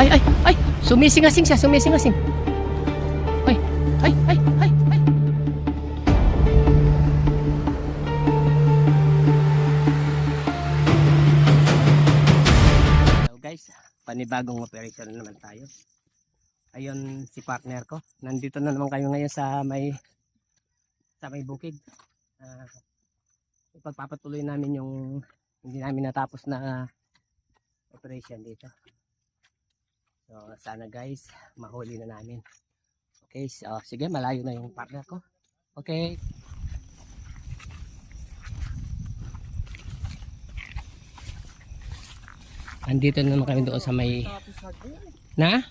Ay! Sumisingasing siya, sumisingasing. Ay! Hello guys, panibagong operation na naman tayo. Ayun si partner ko. Nandito na naman kayo ngayon sa may bukid. Ipagpapatuloy namin yung hindi namin natapos na operation dito. So sana guys, mahuli na namin. Okay, so sige, malayo na yung partner ko. Okay. Andito na naman kami doon sa may na?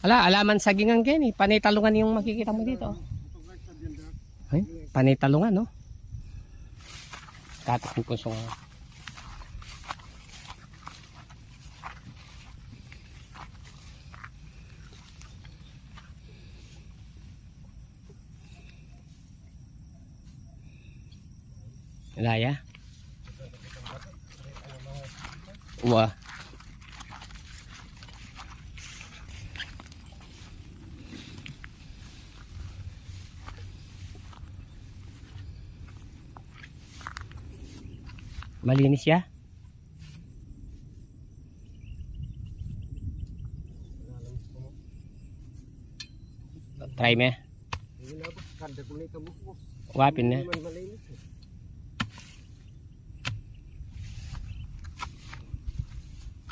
Alaman sagingan gan eh. Panay talungan yung makikita mo dito. Ay, panay talungan no. Katak ng puso. Laya. Wah. Malinis ya? Try me. Wapin na.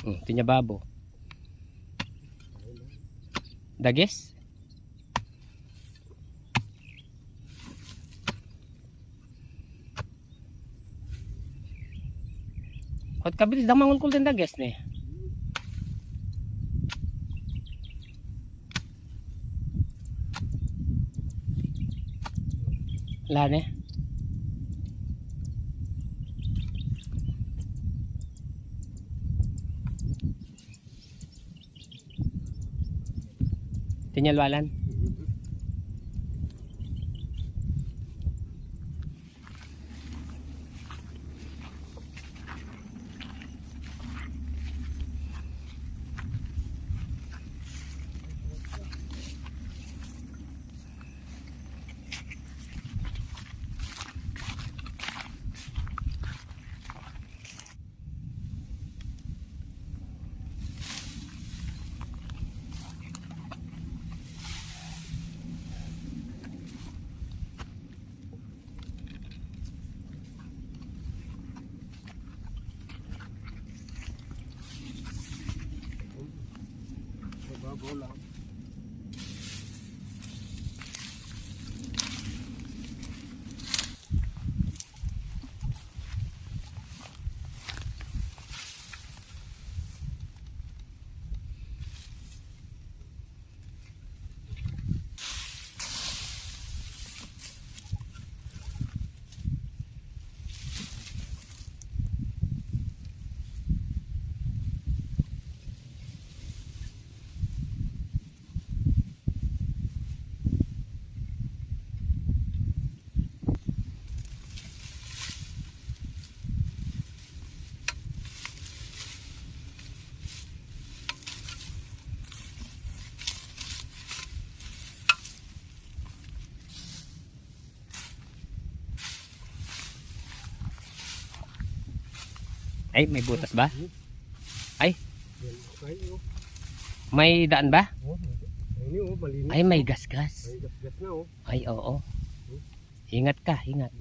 Ito niya babo. Dagis? Hot kabilis dang mangulkul din dagis ni. Lane. Tinyalwalan. Bola. Ay, may butas ba? Ay. May daan ba? Ay, may gas-gas. Ay, oo. Ingat ka, ingat.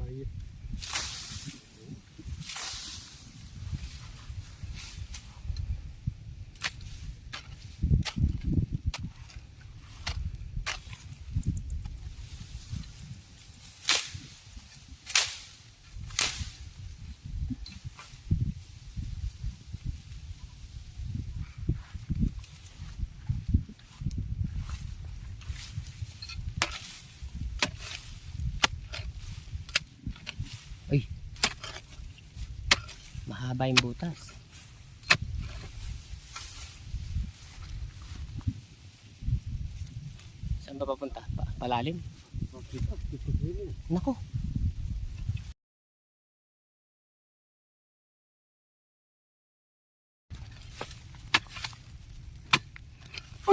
Uy, mahaba yung butas. Saan ba papunta? Palalim? Nako.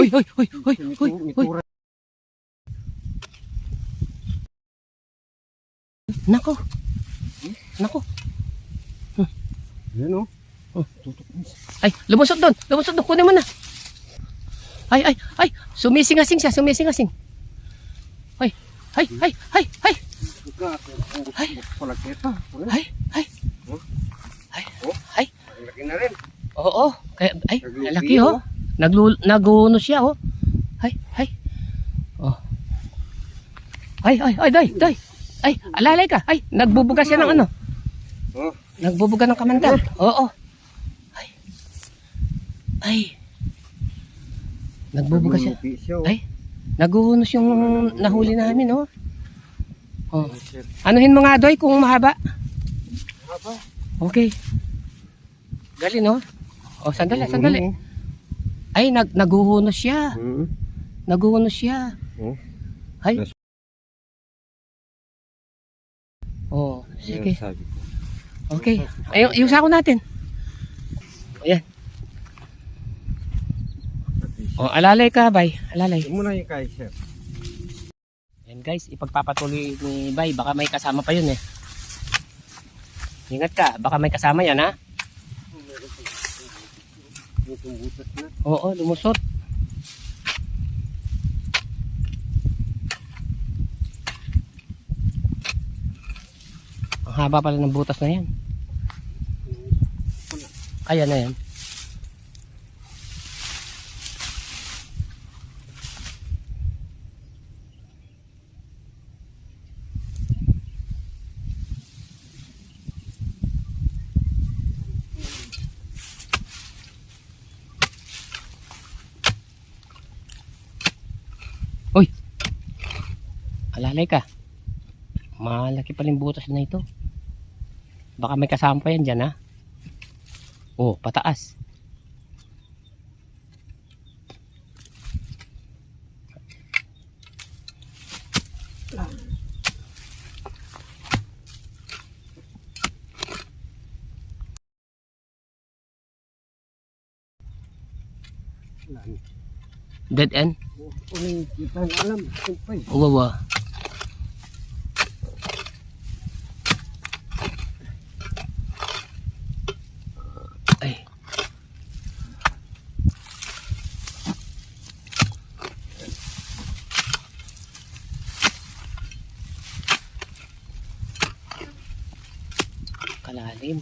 Uy, uy, uy, uy, uy, uy. Nako. Nako. Yan o. Ay, lumusot doon. Lumusot doon. Kunin mo na. Ay, ay, ay. Sumisingasing siya. Sumisingasing. Ay, ay, ay, ay, ay. Ay. Ay, ay. Ay, ay. Laki na rin. Oo. Kaya, ay, laki oh. Naguno siya oh. Ay, ay. Oh. Ay, ay, ay, day, day. Ay, alalay ka. Ay, nagbubuga siya ng ano. Oh. Nagbubuga ng kamandag. Oo. Ay. Ay. Nagbubuga siya. Ay. Naguhunos yung nahuli namin oh. Oh. Anuhin mo nga doy kung mahaba. Mahaba. Okay. Galing oh. Oh, sandali, sandali. Ay, naguhunos siya. Naguhunos siya. Ay. Oh, sige. Okay. Ay, yung sako natin. Ayan. Oh, alalay ka, bay. Alalay. Huwag mo na yung kay sir. Ayan guys, ipagpapatuloy ni bay. Baka may kasama pa yun eh. Ingat ka, baka may kasama yan ha. Tumubutas na. Oo, lumusot. Ang haba pala ng butas na yan. Ayan na yan. Uy! Alalay ka. Malaki pa rin butas na ito. Baka may kasama pa yan dyan ha. Oh, pataas. Dead end? Uling kita na alam. Uwawa. Ay. Kalalim.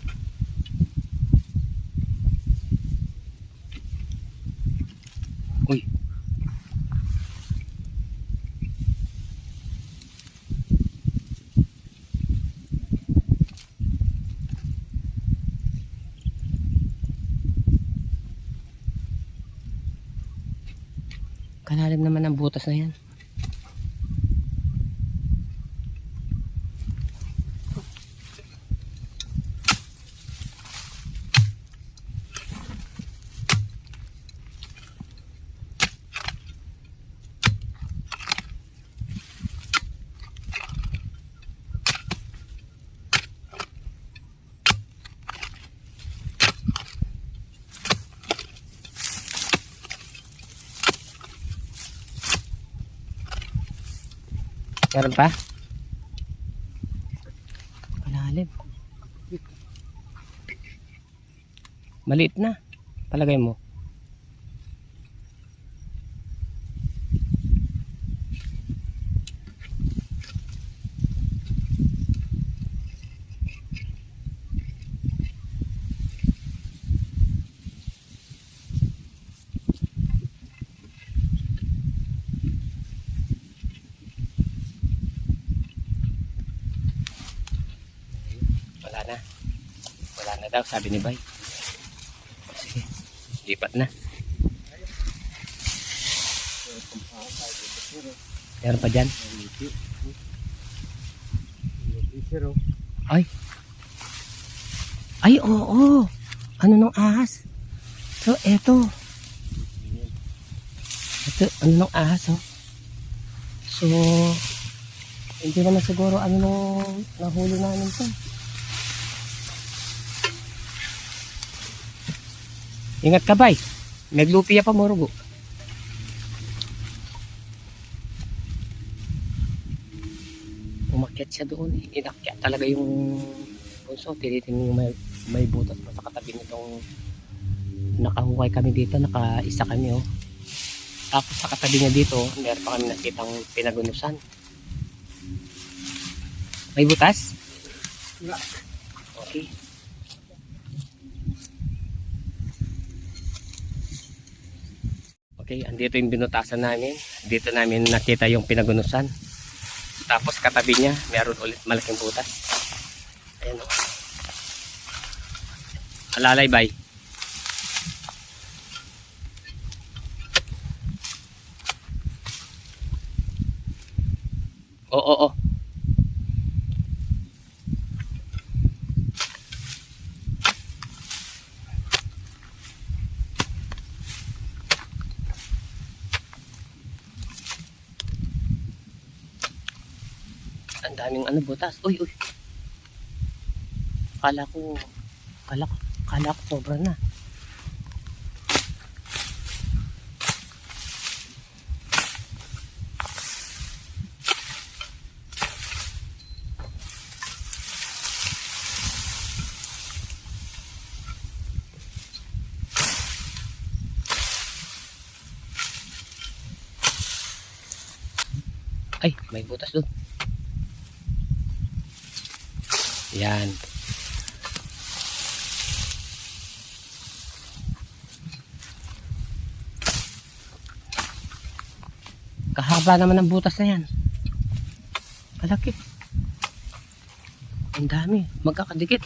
Uy. Kalalim naman ang butas na yan. Meron pa? Kalalim. Maliit na. Palagay mo. Wala na daw, sabi ni Bay. Sige, lipat na. Meron pa dyan? Ay. Ay, oo. Ano nung ahas? So, eto. Ito, ano nung ahas, oh. So, hindi naman siguro ano nung nahuli namin ito. Ingat ka, Bay. Naglupiya pa, Morugo. umakyat siya doon. Inakyat talaga yung punso. Tinitingnan yung may butas pa sa katabi nitong nakahukay kami dito. Nakaisa kami oh. Tapos sa katabi niya dito, meron pa kami nakitang pinagunusan. May butas? Okay. Okay, andito yung binutasan namin. Dito namin nakita yung pinagunusan. Tapos katabi niya, meron ulit malaking butas. Ayan o. Alalay bay. Oo. Ang daming ano butas. Uy. Kala ko sobra na. Ay, may butas doon. Yan. Kahaba naman ang butas na yan. Kalaki. Ang dami. Magkakadikit.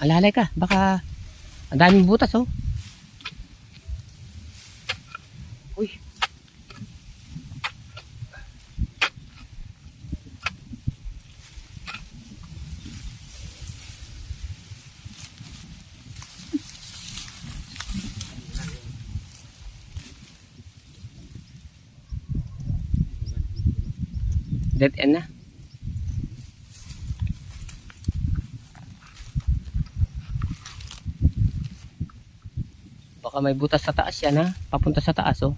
Alalay ka. Baka ang daming butas oh. Uy. Dead end na. Baka may butas sa taas yan ha. Papunta sa taas oh.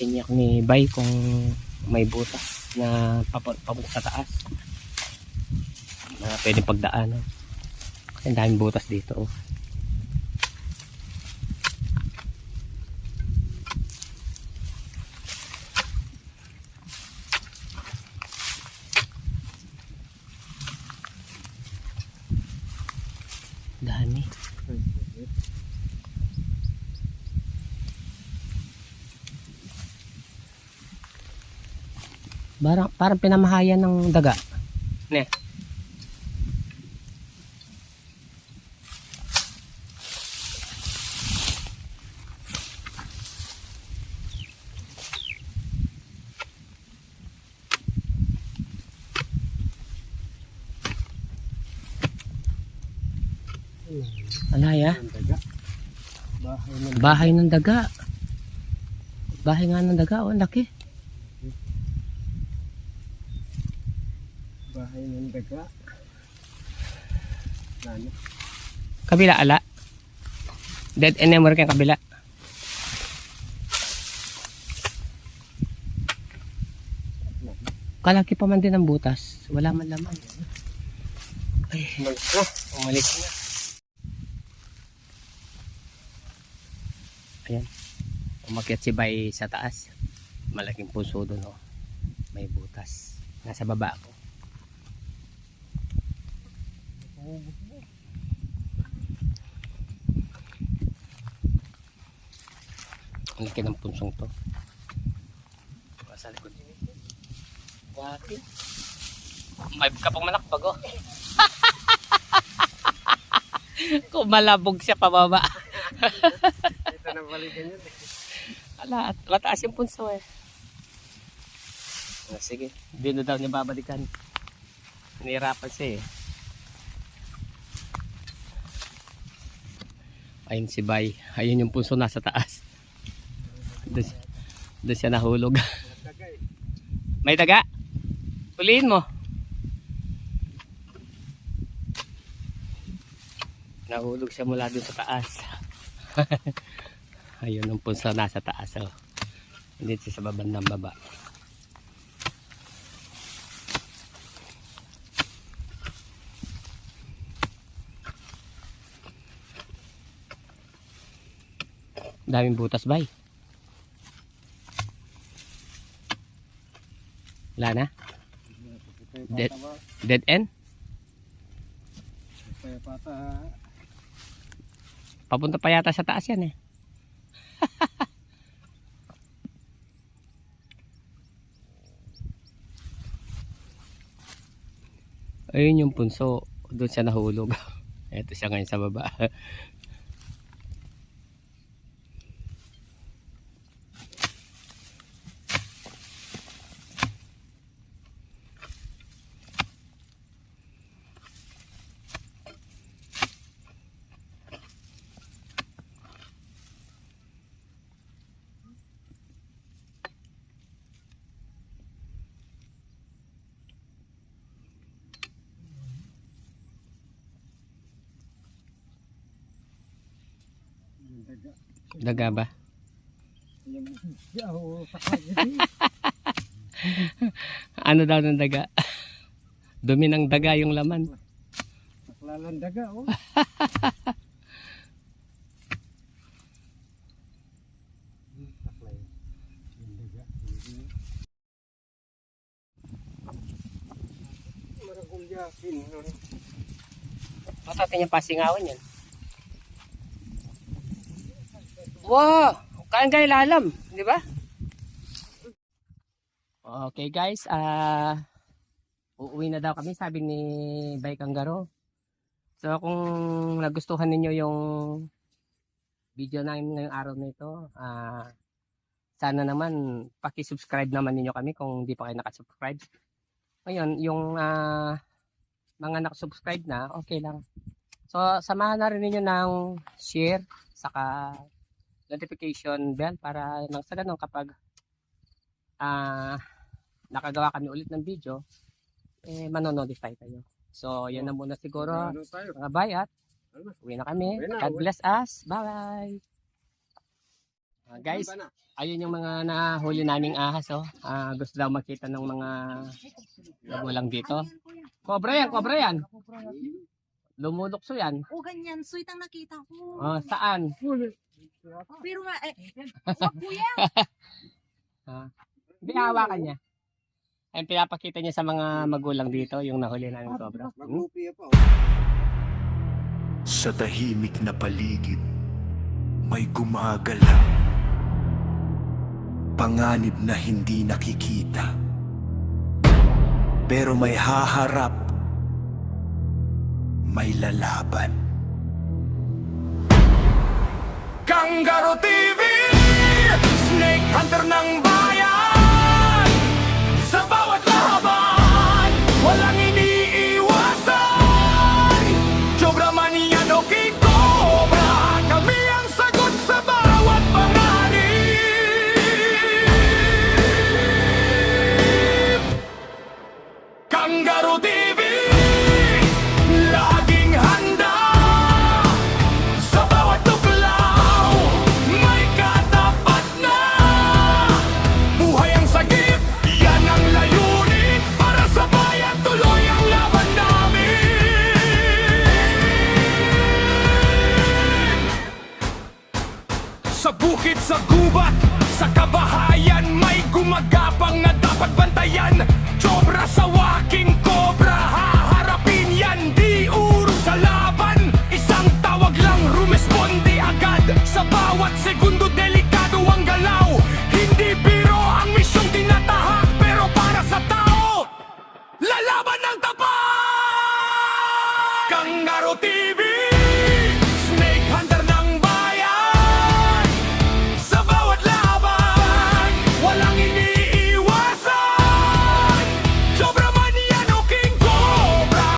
Sinyak ni Bay kung may butas na papunta sa taas na pwede pagdaanan kasi ang daming butas dito oh. Dami. Parang pinamahayan ng daga. Ne. Alaya? Bahay ng daga. Bahay nga ng daga. Oh, laki. Bahay ng daga. Ano? Kabila ala. Dead end na mo rin kabila. Kalaki pa man din ang butas. Wala man laman. Ay, umalis na. Ayan. Umakyat si Bay sa taas. Malaking puso doon oh. May butas. Nasa baba ako. Ang laki ng punsong to. Sa likod din ito. Wati. May kapag manakpag oh. Kung malabog siya pababa. Ito na pala babalikan yun. Ala, at mataas yung punso eh. Sige, hindi na daw niya babalikan. Nahirapan siya eh. Ayun si Bay. Ayun yung punso nasa taas. Doon siya nahulog. May daga? Ulihin mo. Nahulog siya mula doon sa taas. Ayun yung punso nasa taas. Oh. Hindi siya sa babandang baba. Daming butas, Bay. Wala na? Dead end? Kaya pata. Papunta pa yata sa taas yan eh. Ayun yung punso. Doon siya nahulog. Ito siya ngayon sa baba. Daga ba? Ano daw ng daga? Dumi ng daga yung laman. Saklalan daga, oh. Maragong yakin. Matatin niya pasingawan yan. Wow! Kain kayo lalam, di ba? Okay guys, uuwi na daw kami, sabi ni Bay Kanggaro. So kung nagustuhan ninyo yung video namin ngayong araw na ito, sana naman paki-subscribe naman ninyo kami kung hindi pa kayo nakasubscribe. Ngayon, yung mga nakasubscribe na, okay lang. So samahan na rin ninyo ng share, saka notification bell para nang sa ganun kapag nakagawa kami ulit ng video, manonotify kayo. So yan na muna siguro mga bayat. Uwi na kami. God bless us. Bye. Guys, ayun yung mga nahuli naming ahas. Gusto daw makita ng mga magulang dito. Cobra yan. Lumulukso yan. O ganyan, sweet ang nakita ko. Saan? Pero nga, wag kuya. Hindi, hawakan niya. Ayun, pinapakita niya sa mga magulang dito yung nahuli namin cobra. Sa tahimik na paligid, may gumagala. Panganib na hindi nakikita. Pero may haharap, may lalaban. Kanggaro TV, Snake Hunter ng bayan. Sa bawat laban, walang iniiwasan. Cobra man yan o King Cobra, kami ang sagot sa bawat panganib. Kanggaro TV, laging handa. Sa bawat tuklaw, may katapat na. Buhay ang sagip, yan ang layunin. Para sa bayan, tuloy ang laban namin. Sa bukid, sa gubat, sa kabahayan, may gumagapang na dapat bantayan. Cobra sa waking cobra, haharapin yan, di uro sa laban. Isang tawag lang, rumesponde agad. Sa bawat segundo, delikado ang galaw. Hindi biro ang misyong tinatahak, pero para sa tao, lalaban ng tapat. Kanggaro TV.